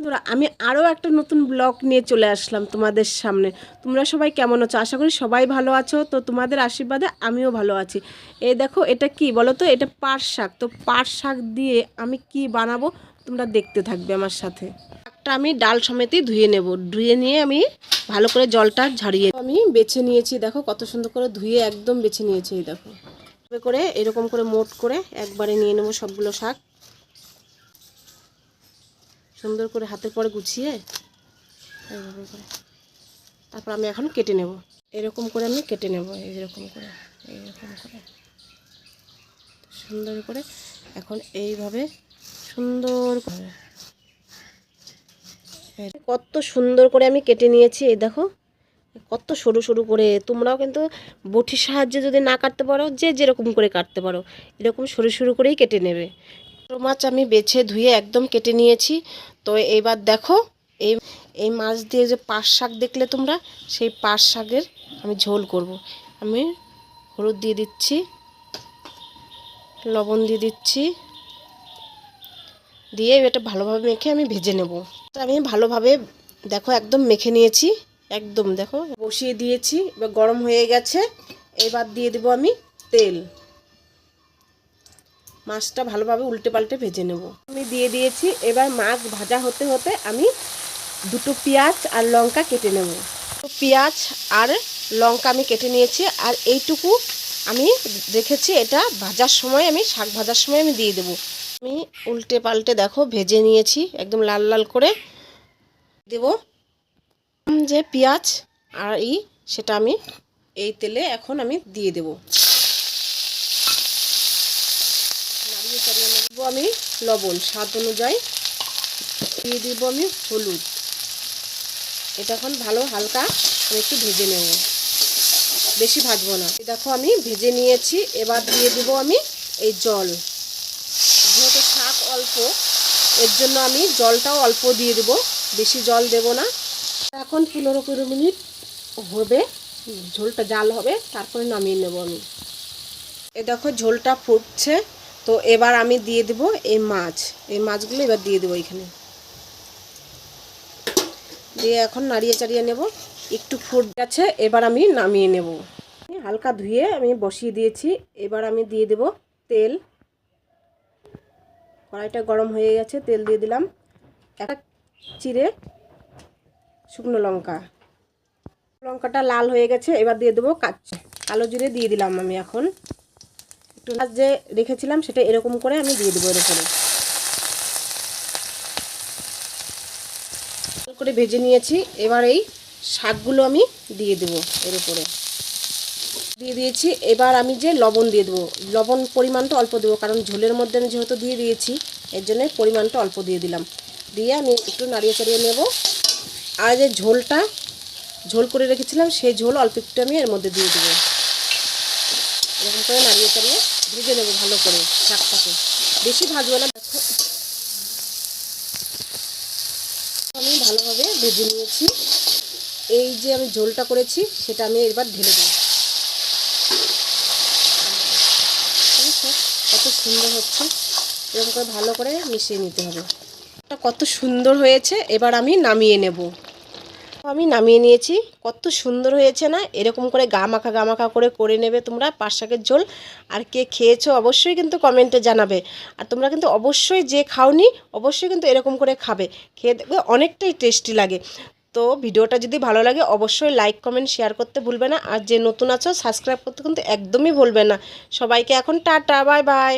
বন্ধুরা, আমি আরও একটা নতুন ব্লগ নিয়ে চলে আসলাম তোমাদের সামনে। তোমরা সবাই কেমন আছো? আশা করি সবাই ভালো আছো। তো তোমাদের আশীর্বাদে আমিও ভালো আছি। এই দেখো, এটা কি বলো তো? এটা পাট শাক। তো পাট শাক দিয়ে আমি কি বানাবো তোমরা দেখতে থাকবে আমার সাথে। শাকটা আমি ডাল সমেতই ধুয়ে নেব। ধুয়ে নিয়ে আমি ভালো করে জলটা ঝাড়িয়ে আমি বেছে নিয়েছি। দেখো কত সুন্দর করে ধুয়ে একদম বেছে নিয়েছি। এই দেখো করে এরকম করে মোট করে একবারে নিয়ে নেবো সবগুলো শাক। সুন্দর করে হাতের পরে গুছিয়ে এইভাবে করে তারপর আমি এখন কেটে নেব। এরকম করে আমি কেটে নেব, এইরকম করে সুন্দর করে এখন এইভাবে সুন্দর করে কত সুন্দর করে আমি কেটে নিয়েছি। এই দেখো কত সরু সরু করে। তোমরাও কিন্তু বটির সাহায্যে যদি না কাটতে পারো, যে যেরকম করে কাটতে পারো, এরকম সরু সরু করেই কেটে নেবে। ছোটো মাছ আমি বেছে ধুয়ে একদম কেটে নিয়েছি। তো এইবার দেখো এই এই মাছ দিয়ে যে পাট শাক দেখলে তোমরা, সেই পাট শাকের আমি ঝোল করব। আমি হলুদ দিয়ে দিচ্ছি, লবণ দিয়ে দিচ্ছি, দিয়ে এটা ভালোভাবে মেখে আমি ভেজে নেব। আমি ভালোভাবে দেখো একদম মেখে নিয়েছি। একদম দেখো বসিয়ে দিয়েছি, এবার গরম হয়ে গেছে। এবার দিয়ে দেবো আমি তেল। মাছটা ভালোভাবে উল্টে পাল্টে ভেজে নেব। আমি দিয়ে দিয়েছি। এবার মাছ ভাজা হতে হতে আমি দুটো পেঁয়াজ আর লঙ্কা কেটে নেব। পেঁয়াজ আর লঙ্কা আমি কেটে নিয়েছি, আর এইটুকু আমি রেখেছি। এটা ভাজার সময়, আমি শাক ভাজার সময় আমি দিয়ে দেব। আমি উল্টে পাল্টে দেখো ভেজে নিয়েছি একদম লাল লাল করে। দেব যে পেঁয়াজ আর সেটা আমি এই তেলে এখন আমি দিয়ে দেব। নাড়িয়ে চাড়িয়ে নেব। আমি লবণ স্বাদ অনুযায়ী দিয়ে দিব। আমি হলুদ। এটা এখন ভালো হালকা আমি একটু ভেজে নেব, বেশি ভাজবো না। দেখো আমি ভেজে নিয়েছি। এবার দিয়ে দিব আমি এই জল। যেহেতু শাক অল্প, এর জন্য আমি জলটাও অল্প দিয়ে দেব, বেশি জল দেব না। এখন 15-20 মিনিট হবে, ঝোলটা জাল হবে, তারপরে নামিয়ে নেব আমি। এ দেখো ঝোলটা ফুটছে। তো এবার আমি দিয়ে দেব এই মাছগুলো এবার দিয়ে দেবো এখানে, দিয়ে এখন নাড়িয়ে চাড়িয়ে নেব। একটু ফুট গেছে, এবার আমি নামিয়ে নেব। হালকা ধুয়ে আমি বসিয়ে দিয়েছি। এবার আমি দিয়ে দেব তেল। কড়াইটা গরম হয়ে গেছে, তেল দিয়ে দিলাম। একটা চিড়ে শুকনো লঙ্কা, লঙ্কাটা লাল হয়ে গেছে। এবার দিয়ে দেবো কালো জিরে দিয়ে দিলাম। আমি এখন একটু মাছ যে রেখেছিলাম সেটা এরকম করে আমি দিয়ে দেবো। এর উপরে করে ভেজে নিয়েছি। এবার এই শাকগুলো আমি দিয়ে দেবো এর উপরে, দিয়ে দিয়েছি। এবার আমি যে লবণ দিয়ে দেবো, লবণ পরিমাণটা অল্প দেবো, কারণ ঝোলের মধ্যে আমি যেহেতু দিয়ে দিয়েছি, এর জন্য পরিমাণটা অল্প দিয়ে দিলাম। দিয়ে আমি একটু নাড়িয়ে চাড়িয়ে নেব। আর যে ঝোল করে রেখেছিলাম, সেই ঝোল অল্প একটু আমি এর মধ্যে দিয়ে দেবো। এরকম করে নাড়িয়ে চাড়িয়ে ভেজে নেবো ভালো করে শাকটাকে, বেশি ভাজবো না। আমি ভালোভাবে ভেজে নিয়েছি। এই যে আমি ঝোলটা করেছি সেটা আমি এবার ঢেলে দেবো। কত সুন্দর হচ্ছে, এরকম করে ভালো করে মিশিয়ে নিতে হবে। কত সুন্দর হয়েছে। এবার আমি নামিয়ে নেব। আমি নামিয়ে নিয়েছি। কত সুন্দর হয়েছে না? এরকম করে গা মাখা করে নেবে তোমরা পাট শাকের ঝোল। আর কে খেয়েছো অবশ্যই কিন্তু কমেন্টে জানাবে। আর তোমরা কিন্তু অবশ্যই, যে খাওনি, অবশ্যই কিন্তু এরকম করে খাবে। খেয়ে দেখবে অনেকটাই টেস্টি লাগে। তো ভিডিওটা যদি ভালো লাগে অবশ্যই লাইক কমেন্ট শেয়ার করতে ভুলবে না। আর যে নতুন আছো সাবস্ক্রাইব করতে কিন্তু একদমই ভুলবে না। সবাইকে এখন টাটা, বাই বাই।